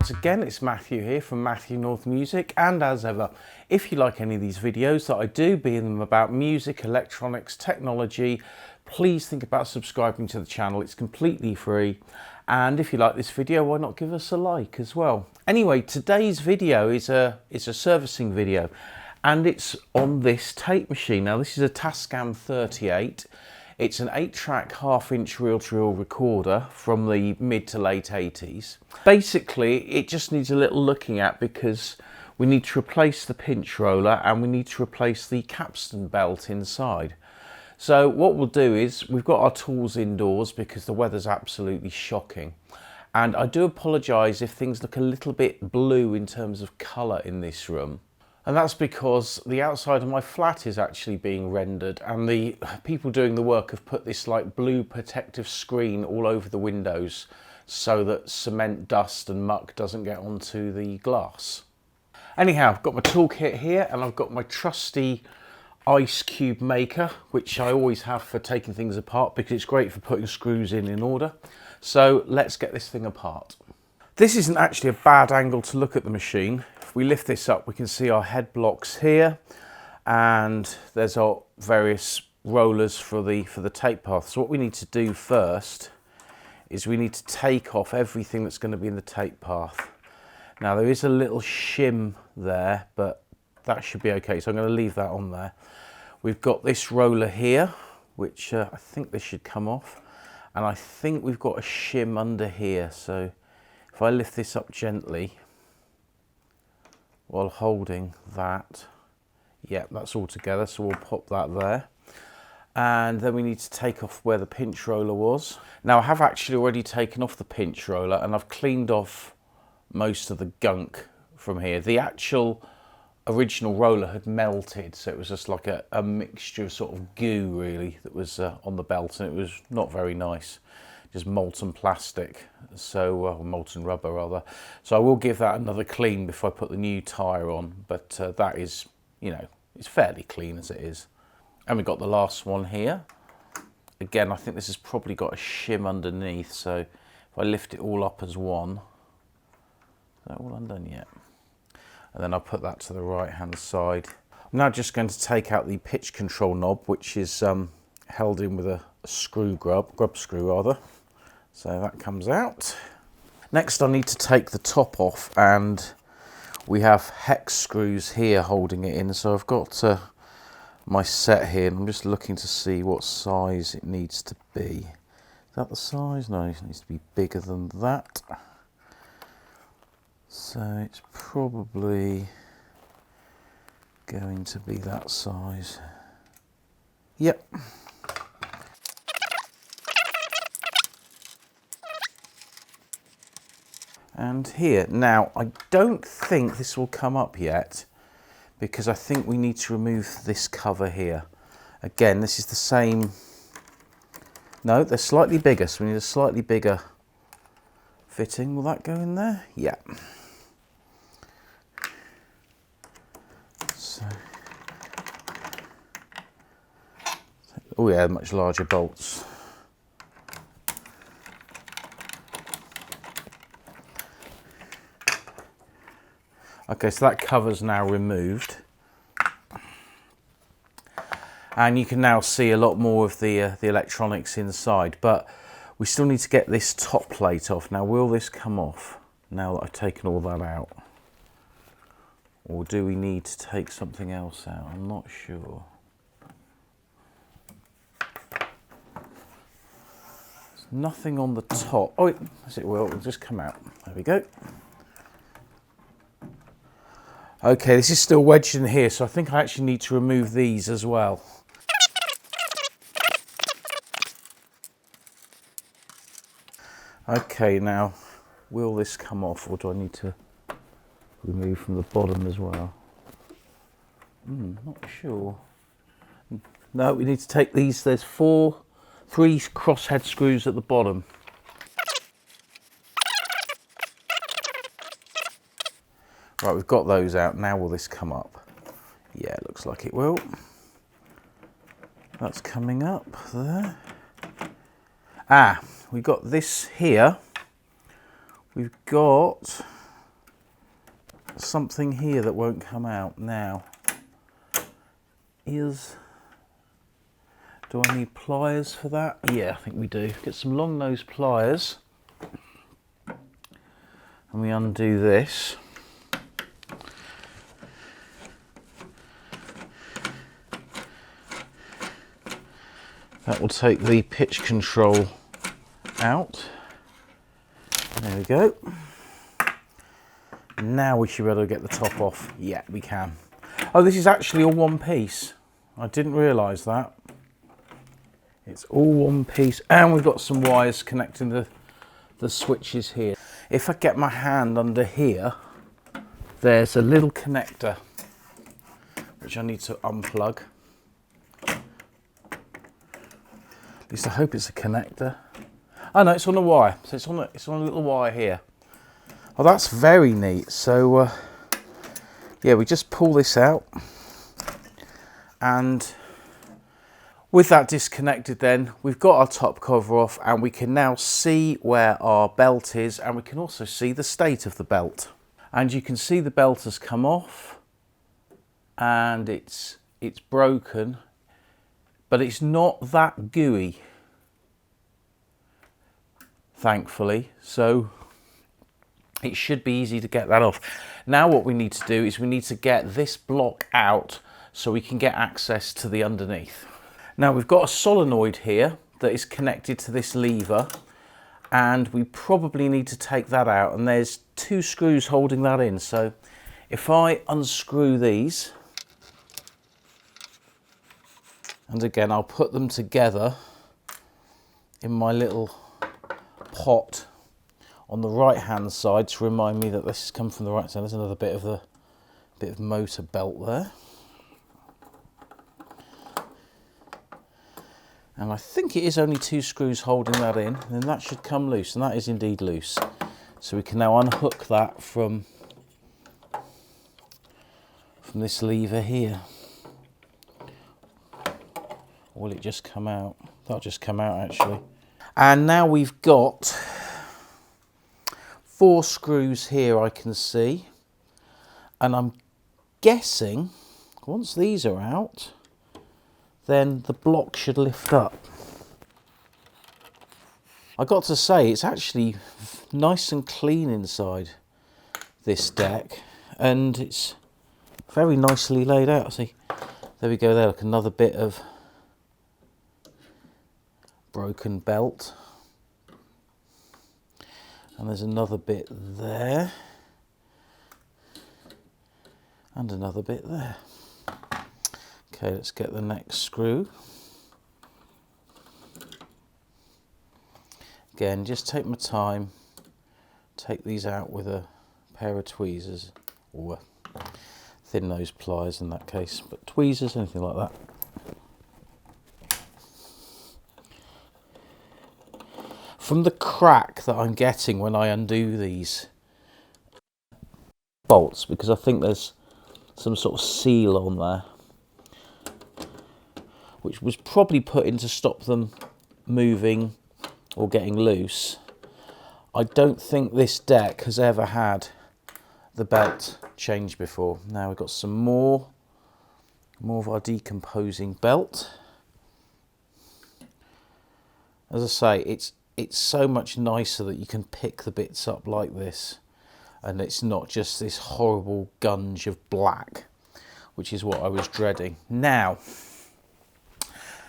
once again, it's Matthew here from Matthew North Music, and as ever, if you like any of these videos that I do, be them about music, electronics, technology, please think about subscribing to the channel. It's completely free, and if you like this video, why not give us a like as well. Anyway, today's video is a servicing video, and it's on this tape machine. Now this is a Tascam 38. It's an 8-track half-inch reel-to-reel recorder from the mid to late 80s. Basically, it just needs a little looking at because we need to replace the pinch roller and we need to replace the capstan belt inside. So what we'll do is, we've got our tools indoors because the weather's absolutely shocking. And I do apologise if things look a little bit blue in terms of colour in this room. And that's because the outside of my flat is actually being rendered, and the people doing the work have put this like blue protective screen all over the windows so that cement, dust and muck doesn't get onto the glass. Anyhow, I've got my toolkit here and I've got my trusty ice cube maker, which I always have for taking things apart because it's great for putting screws in order. So let's get this thing apart. This isn't actually a bad angle to look at the machine. If we lift this up, we can see our head blocks here, and there's our various rollers for the tape path. So what we need to do first is we need to take off everything that's going to be in the tape path. Now there is a little shim there, but that should be okay. So I'm going to leave that on there. We've got this roller here, which I think this should come off. And I think we've got a shim under here. So if I lift this up gently while holding that, yeah, that's all together, so we'll pop that there. And then we need to take off where the pinch roller was. Now I have actually already taken off the pinch roller and I've cleaned off most of the gunk from here. The actual original roller had melted, so it was just like a mixture of sort of goo really that was on the belt, and it was not very nice. Just molten plastic, so molten rubber rather. So I will give that another clean before I put the new tyre on, but that is, you know, it's fairly clean as it is. And we've got the last one here. Again, I think this has probably got a shim underneath, so if I lift it all up as one, is that all undone yet? And then I'll put that to the right hand side. I'm now just going to take out the pitch control knob, which is held in with a grub screw rather. So that comes out. Next I need to take the top off, and we have hex screws here holding it in. So I've got my set here, and I'm just looking to see what size it needs to be. Is that the size? No, it needs to be bigger than that. So it's probably going to be that size. Yep. And here, now I don't think this will come up yet because I think we need to remove this cover here. Again, this is the same, no, they're slightly bigger, so we need a slightly bigger fitting. Will that go in there? Yeah. So, oh yeah, much larger bolts. Okay, so that cover's now removed, and you can now see a lot more of the electronics inside, but we still need to get this top plate off. Now, will this come off now that I've taken all that out, or do we need to take something else out? I'm not sure. There's nothing on the top. Oh, yes, it will. It'll just come out. There we go. Okay, this is still wedged in here, so I think I actually need to remove these as well. Okay, now, will this come off, or do I need to remove from the bottom as well? Not sure. No, we need to take these. There's three crosshead screws at the bottom. Right, we've got those out. Now will this come up? Yeah, it looks like it will. That's coming up there. Ah, we've got this here. We've got something here that won't come out now. Do I need pliers for that? Yeah, I think we do. Get some long nose pliers and we undo this. That will take the pitch control out. There we go. Now we should be able to get the top off. Yeah, we can. Oh, this is actually all one piece. I didn't realise that. It's all one piece, and we've got some wires connecting the switches here. If I get my hand under here, there's a little connector which I need to unplug. At least I hope it's a connector. Oh no, it's on a wire. So it's on a little wire here. Oh, that's very neat. So yeah, we just pull this out, and with that disconnected, then we've got our top cover off, and we can now see where our belt is, and we can also see the state of the belt. And you can see the belt has come off, and it's broken, but it's not that gooey, thankfully. So it should be easy to get that off. Now what we need to do is we need to get this block out so we can get access to the underneath. Now we've got a solenoid here that is connected to this lever, and we probably need to take that out, and there's 2 screws holding that in. So if I unscrew these, and again I'll put them together in my little pot on the right hand side to remind me that this has come from the right side. There's another bit of motor belt there. And I think it is only 2 screws holding that in, and that should come loose, and that is indeed loose. So we can now unhook that from this lever here. Or will it just come out? That'll just come out actually. And now we've got 4 screws here I can see, and I'm guessing once these are out, then the block should lift up. I got to say, it's actually nice and clean inside this deck, and it's very nicely laid out. See, there we go there, look, another bit of broken belt. And there's another bit there. And another bit there. Okay, let's get the next screw. Again, just take my time. Take these out with a pair of tweezers, or thin nose pliers in that case, but tweezers, anything like that. From the crack that I'm getting when I undo these bolts, because I think there's some sort of seal on there, which was probably put in to stop them moving or getting loose. I don't think this deck has ever had the belt changed before. Now we've got some more of our decomposing belt. As I say, it's so much nicer that you can pick the bits up like this, and it's not just this horrible gunge of black, which is what I was dreading. Now,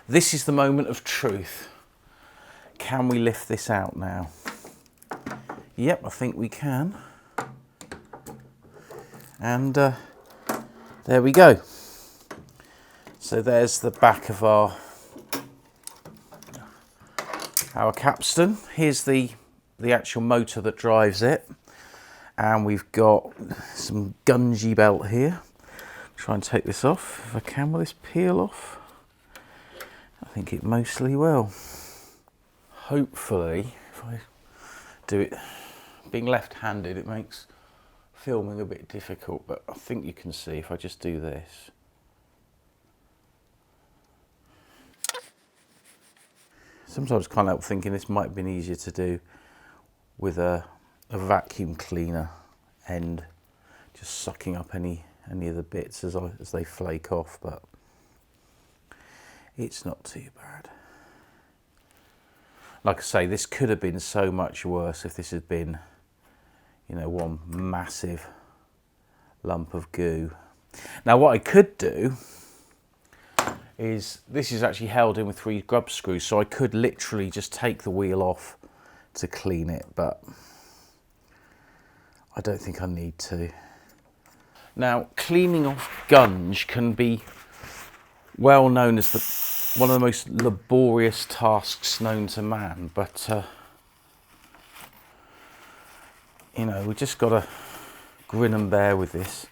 this is the moment of truth. Can we lift this out now? Yep, I think we can. And there we go. So there's the back of our Capstan. Here's the actual motor that drives it, and we've got some gungy belt here. Try and take this off if I can. Will this peel off? I think it mostly will. Hopefully, if I do it, being left-handed, it makes filming a bit difficult, but I think you can see if I just do this. Sometimes I can't help thinking this might have been easier to do with a vacuum cleaner end. just sucking up any of the bits as they flake off, but it's not too bad. Like I say, this could have been so much worse if this had been, you know, one massive lump of goo. Now what I could do is, this is actually held in with 3 grub screws, so I could literally just take the wheel off to clean it, but I don't think I need to. Now, cleaning off gunge can be well known as one of the most laborious tasks known to man, but you know, we just got to grin and bear with this.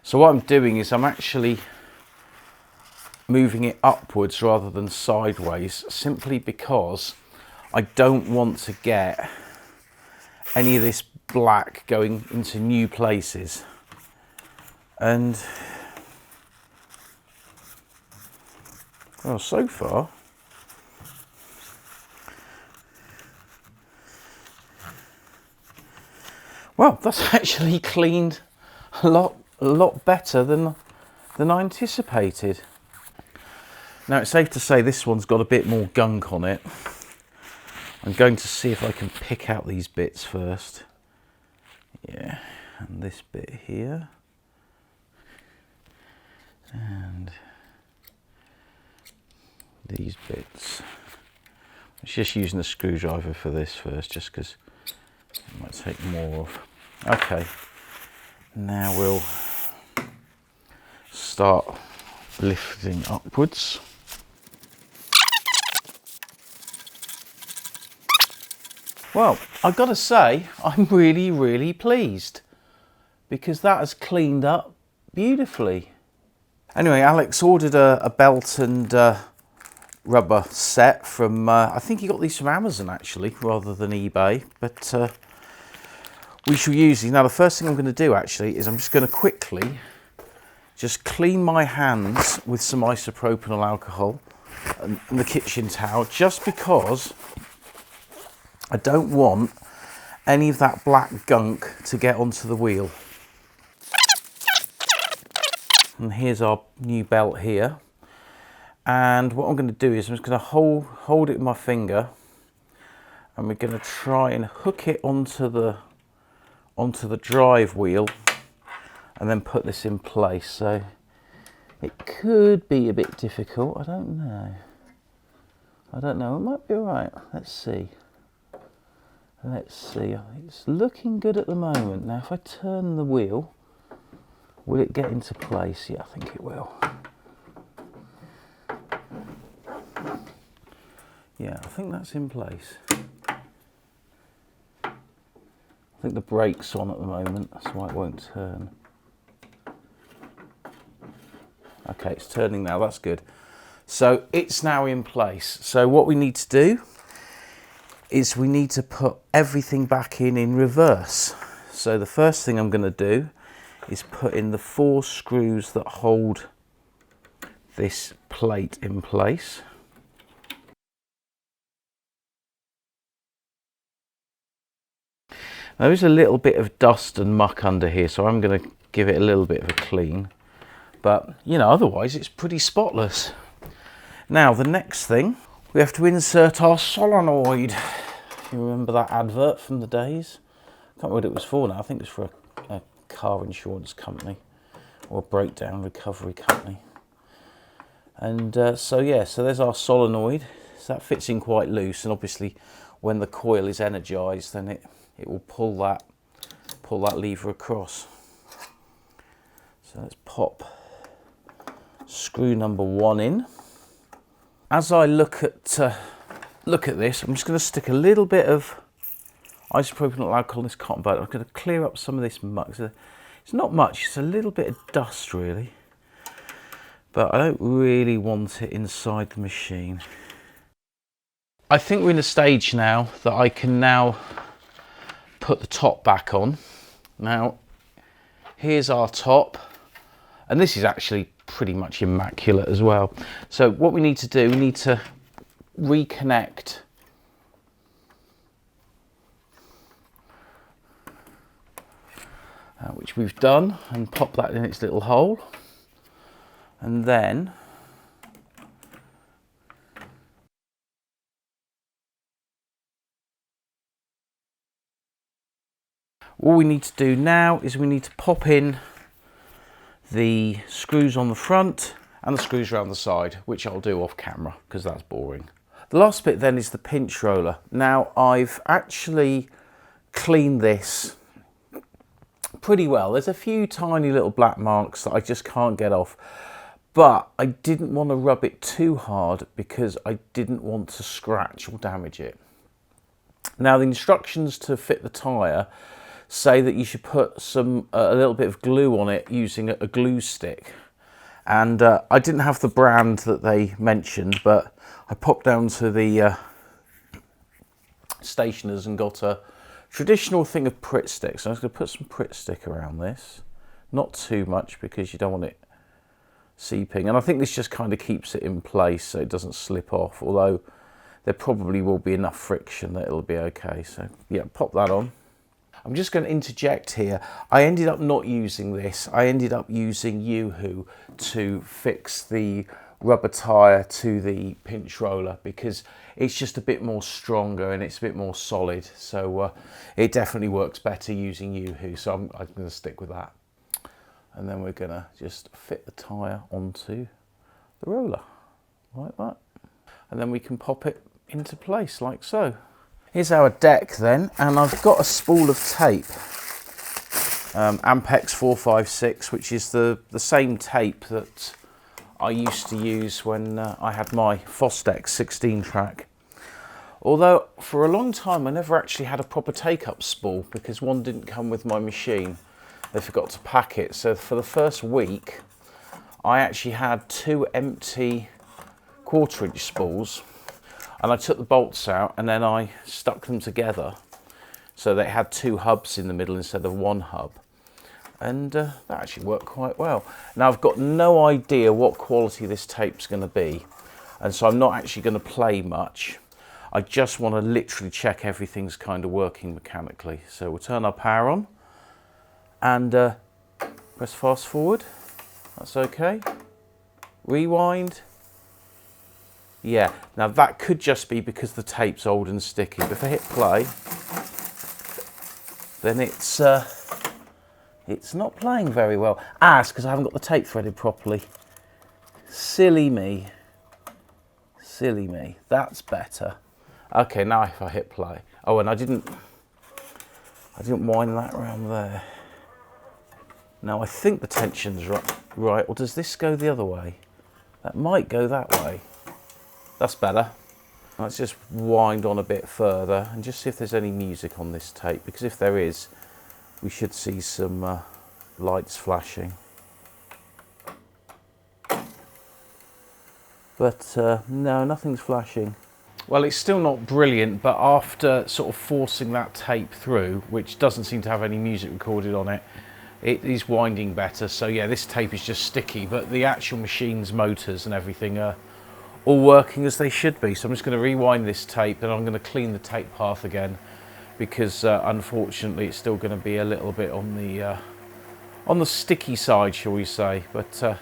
So what I'm doing is I'm actually moving it upwards rather than sideways, simply because I don't want to get any of this black going into new places. And well, so far well, that's actually cleaned a lot better than I anticipated. Now it's safe to say this one's got a bit more gunk on it. I'm going to see if I can pick out these bits first. Yeah, and this bit here. And these bits. I'm just using a screwdriver for this first, just because it might take more of. Okay, now we'll start lifting upwards. Well, I've got to say, I'm really pleased, because that has cleaned up beautifully. Anyway, Alex ordered a belt and rubber set from, I think he got these from Amazon actually, rather than eBay, but we shall use these. Now the first thing I'm going to do actually is I'm just going to quickly just clean my hands with some isopropyl alcohol and the kitchen towel, just because I don't want any of that black gunk to get onto the wheel. And here's our new belt here. And what I'm going to do is I'm just going to hold it with my finger, and we're going to try and hook it onto the drive wheel and then put this in place. So it could be a bit difficult, I don't know. It might be all right. Let's see. It's looking good at the moment. Now if I turn the wheel, will it get into place? Yeah, I think it will. Yeah, I think that's in place. I think the brake's on at the moment, that's why it won't turn. Okay, it's turning now, that's good. So it's now in place. So what we need to do is we need to put everything back in reverse. So the first thing I'm going to do is put in the 4 screws that hold this plate in place. There is a little bit of dust and muck under here, so I'm going to give it a little bit of a clean. But, you know, otherwise it's pretty spotless. Now, the next thing, we have to insert our solenoid. You remember that advert from the days? I can't remember what it was for now. I think it was for a car insurance company or a breakdown recovery company. And so there's our solenoid. So that fits in quite loose, and obviously when the coil is energized, then it will pull that lever across. So let's pop screw number 1 in. As I look at this, I'm just going to stick a little bit of isopropyl alcohol in this cotton bud. I'm going to clear up some of this muck. So it's not much, it's a little bit of dust really, but I don't really want it inside the machine. I think we're in a stage now that I can now put the top back on. Now, here's our top, and this is actually pretty much immaculate as well. So what we need to do, we need to reconnect which we've done, and pop that in its little hole. And then all we need to do now is we need to pop in the screws on the front and the screws around the side, which I'll do off camera because that's boring. The last bit then is the pinch roller. Now I've actually cleaned this pretty well. There's a few tiny little black marks that I just can't get off, but I didn't want to rub it too hard because I didn't want to scratch or damage it. Now the instructions to fit the tyre say that you should put a little bit of glue on it using a glue stick, and I didn't have the brand that they mentioned, but I popped down to the stationers and got a traditional thing of Pritt stick. So I'm just going to put some Pritt stick around this, not too much because you don't want it seeping, and I think this just kind of keeps it in place so it doesn't slip off, although there probably will be enough friction that it'll be okay. So yeah, pop that on. I'm just going to interject here. I ended up not using this. I ended up using Yoo-Hoo to fix the rubber tyre to the pinch roller because it's just a bit more stronger and it's a bit more solid. So it definitely works better using Yoo-Hoo. So I'm going to stick with that. And then we're going to just fit the tyre onto the roller like that. And then we can pop it into place like so. Here's our deck then, and I've got a spool of tape, Ampex 456, which is the same tape that I used to use when I had my Fostex 16 track. Although for a long time I never actually had a proper take-up spool because one didn't come with my machine. They forgot to pack it, so for the first week I actually had 2 empty 1/4 inch spools. And I took the bolts out and then I stuck them together so they had 2 hubs in the middle instead of 1 hub. And that actually worked quite well. Now I've got no idea what quality this tape's going to be, and so I'm not actually going to play much. I just want to literally check everything's kind of working mechanically. So we'll turn our power on and press fast forward. That's okay. Rewind. Yeah, now that could just be because the tape's old and sticky, but if I hit play, then it's not playing very well. It's because I haven't got the tape threaded properly. Silly me. Silly me. That's better. Okay, now if I hit play. Oh, and I didn't wind that around there. Now I think the tension's right, or does this go the other way? That might go that way. That's better. Let's just wind on a bit further and just see if there's any music on this tape, because if there is, we should see some lights flashing. But no, nothing's flashing. Well, it's still not brilliant, but after sort of forcing that tape through, which doesn't seem to have any music recorded on it, it is winding better. So yeah, this tape is just sticky, but the actual machine's motors and everything are all working as they should be. So I'm just going to rewind this tape and I'm going to clean the tape path again, because unfortunately it's still going to be a little bit on the sticky side, shall we say. But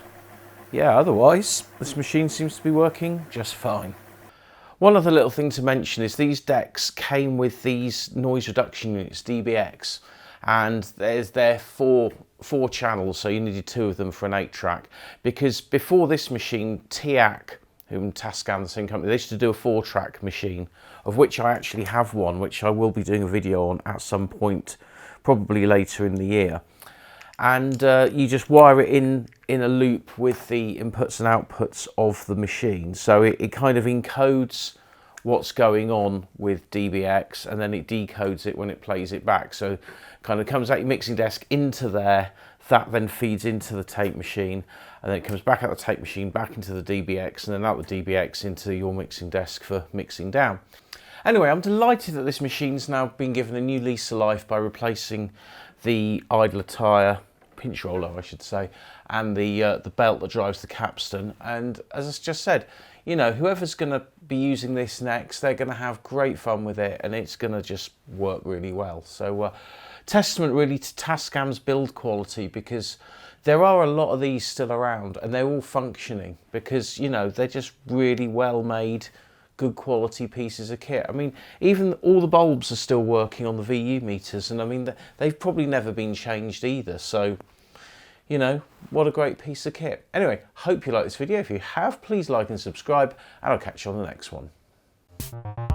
yeah, otherwise this machine seems to be working just fine. One other little thing to mention is these decks came with these noise reduction units, DBX, and they're four channels, so you needed 2 of them for an 8-track. Because before this machine, TIAC, whom Tascam, the same company, they used to do a 4-track machine, of which I actually have one, which I will be doing a video on at some point, probably later in the year. And you just wire it in a loop with the inputs and outputs of the machine. So it kind of encodes what's going on with DBX, and then it decodes it when it plays it back. So kind of comes out your mixing desk into there, that then feeds into the tape machine, and then it comes back out the tape machine, back into the DBX, and then out the DBX into your mixing desk for mixing down. Anyway, I'm delighted that this machine's now been given a new lease of life by replacing the idler tyre, pinch roller I should say, and the belt that drives the capstan. And as I just said, you know, whoever's going to be using this next, they're going to have great fun with it, and it's going to just work really well. So testament really to Tascam's build quality, because there are a lot of these still around and they're all functioning because, you know, they're just really well made, good quality pieces of kit. I mean, even all the bulbs are still working on the VU meters, and I mean, they've probably never been changed either. So, you know, what a great piece of kit. Anyway, hope you like this video. If you have, please like and subscribe, and I'll catch you on the next one.